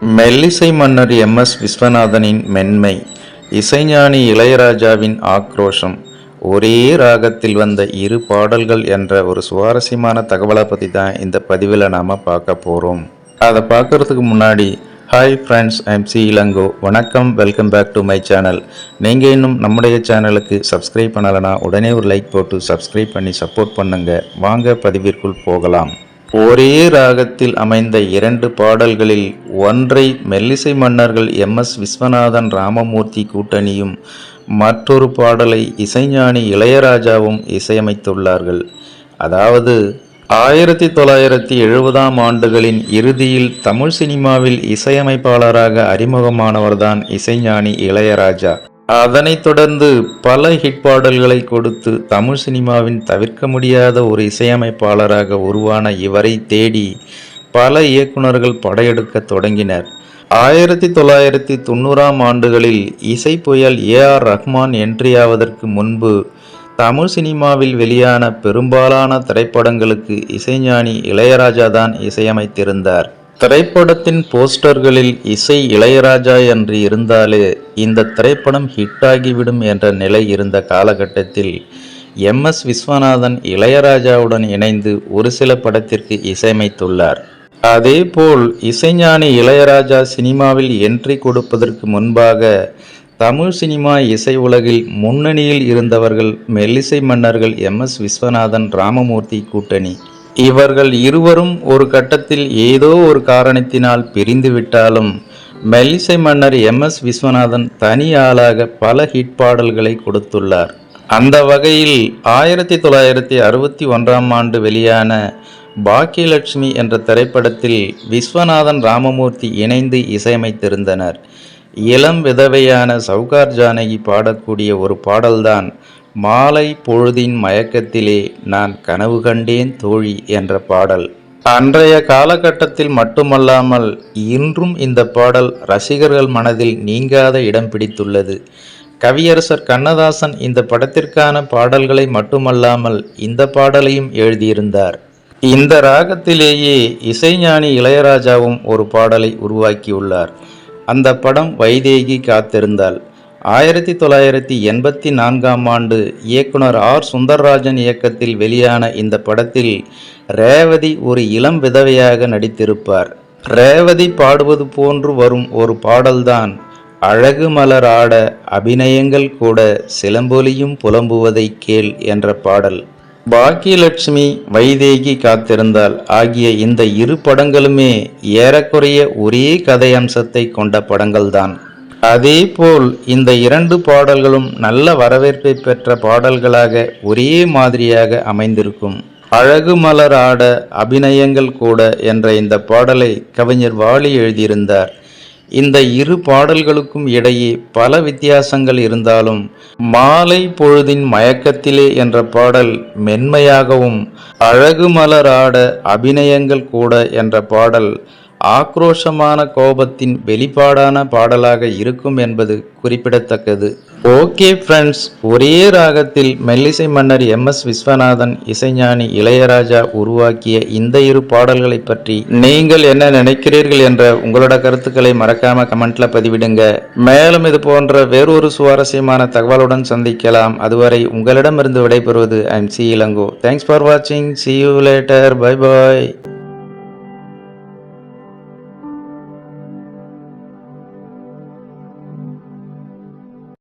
மெல்லிசை மன்னர் எம்.எஸ். விஸ்வநாதனின் மென்மை, இசைஞானி இளையராஜாவின் ஆக்ரோஷம், ஒரே ராகத்தில் வந்த இரு பாடல்கள் என்ற ஒரு சுவாரஸ்யமான தகவலை பற்றி தான் இந்த பதிவில் நாம் பார்க்க போகிறோம். அதை பார்க்குறதுக்கு முன்னாடி hi friends, I'm C Elango. வணக்கம், welcome back to my channel. நீங்கள் இன்னும் நம்முடைய சேனலுக்கு சப்ஸ்கிரைப் பண்ணலைன்னா உடனே ஒரு லைக் போட்டு சப்ஸ்கிரைப் பண்ணி சப்போர்ட் பண்ணுங்கள். வாங்க பதிவிற்குள் போகலாம். ஒரே ராகத்தில் அமைந்த இரண்டு பாடல்களில் ஒன்றை மெல்லிசை மன்னர்கள் எம்.எஸ். விஸ்வநாதன் ராமமூர்த்தி கூட்டணியும் மற்றொரு பாடலை இசைஞானி இளையராஜாவும் இசையமைத்துள்ளார்கள். அதாவது 1970ஆம் ஆண்டுகளின் இறுதியில் தமிழ் சினிமாவில் இசையமைப்பாளராக அறிமுகமானவர்தான் இசைஞானி இளையராஜா. அதனைத் தொடர்ந்து பல ஹிட் பாடல்களை கொடுத்து தமிழ் சினிமாவின் தவிர்க்க முடியாத ஒரு இசையமைப்பாளராக உருவான இவரை தேடி பல இயக்குநர்கள் படையெடுக்க தொடங்கினர். 1990ஆம் ஆண்டுகளில் இசை புயல் ஏ.ஆர். ரஹ்மான் என்ட்ரியாவதற்கு முன்பு தமிழ் சினிமாவில் வெளியான பெரும்பாலான திரைப்படங்களுக்கு இசைஞானி இளையராஜா தான் இசையமைத்திருந்தார். திரைப்படத்தின் போஸ்டர்களில் இசை இளையராஜா என்று இருந்தாலே இந்த திரைப்படம் ஹிட்டாகிவிடும் என்ற நிலை இருந்த காலகட்டத்தில் எம்.எஸ். விஸ்வநாதன் இளையராஜாவுடன் இணைந்து ஒரு சில படத்திற்கு இசையமைத்துள்ளார். அதேபோல் இசைஞானி இளையராஜா சினிமாவில் என்ட்ரி கொடுப்பதற்கு முன்பாக தமிழ் சினிமா இசை உலகில் முன்னணியில் இருந்தவர்கள் மெல்லிசை மன்னர்கள் எம்.எஸ். விஸ்வநாதன் ராமமூர்த்தி கூட்டணி. இவர்கள் இருவரும் ஒரு கட்டத்தில் ஏதோ ஒரு காரணத்தினால் பிரிந்து விட்டாலும் மெல்லிசை மன்னர் எம்.எஸ். விஸ்வநாதன் தனி ஆளாக பல ஹிட் பாடல்களை கொடுத்துள்ளார். அந்த வகையில் 1961ஆம் ஆண்டு வெளியான பாக்கியலட்சுமி என்ற திரைப்படத்தில் விஸ்வநாதன் ராமமூர்த்தி இணைந்து இசையமைத்திருந்தனர். இளம் விதவையான சவுகார் ஜானகி பாடக்கூடிய ஒரு பாடல்தான் மாலை பொழுதின் மயக்கத்திலே நான் கனவு கண்டேன் தோழி என்ற பாடல். அன்றைய காலகட்டத்தில் மட்டுமல்லாமல் இன்றும் இந்த பாடல் ரசிகர்கள் மனதில் நீங்காத இடம் பிடித்துள்ளது. கவியரசர் கண்ணதாசன் இந்த படத்திற்கான பாடல்களை மட்டுமல்லாமல் இந்த பாடலையும் எழுதியிருந்தார். இந்த ராகத்திலேயே இசைஞானி இளையராஜாவும் ஒரு பாடலை உருவாக்கியுள்ளார். அந்த படம் வைதேகி காத்திருந்தாள். 1984ஆம் ஆண்டு இயக்குனர் ஆர். சுந்தர்ராஜன் இயக்கத்தில் வெளியான இந்த படத்தில் ரேவதி ஒரு இளம் விதவையாக நடித்திருப்பார். ரேவதி பாடுவது போன்று வரும் ஒரு பாடல்தான் அழகு மலர் ஆட அபிநயங்கள் கூட சிலம்பொலியும் புலம்புவதை கேள் என்ற பாடல். பாக்கியலட்சுமி, வைதேகி காத்திருந்தாள் ஆகிய இந்த இரு படங்களுமே ஏறக்குறைய ஒரே கதை அம்சத்தை கொண்ட படங்கள்தான். அதேபோல் இந்த இரண்டு பாடல்களும் நல்ல வரவேற்பை பெற்ற பாடல்களாக ஒரே மாதிரியாக அமைந்திருக்கும். அழகு மலர் ஆட அபிநயங்கள் கூட என்ற இந்த பாடலை கவிஞர் வாலி எழுதியிருந்தார். இந்த இரு பாடல்களுக்கும் இடையே பல வித்தியாசங்கள் இருந்தாலும் மாலை பொழுதின் மயக்கத்திலே என்ற பாடல் மென்மையாகவும், அழகு மலர் ஆட அபிநயங்கள் கூட என்ற பாடல் ஆக்ரோஷமான கோபத்தின் வெளிப்பாடான பாடலாக இருக்கும் என்பது குறிப்பிடத்தக்கது. ஓகே ஃப்ரெண்ட்ஸ், ஒரே ராகத்தில் மெல்லிசை மன்னர் எம்.எஸ். விஸ்வநாதன், இசைஞானி இளையராஜா உருவாக்கிய இந்த இரு பாடல்களை பற்றி நீங்கள் என்ன நினைக்கிறீர்கள் என்ற உங்களோட கருத்துக்களை மறக்காம கமெண்ட்ல பதிவிடுங்க. மேலும் இது போன்ற வேறொரு சுவாரஸ்யமான தகவலுடன் சந்திக்கலாம். அதுவரை உங்களிடமிருந்து விடைபெறுவது I'm C Elango. Thanks for வாட்சிங். See you later. Bye bye.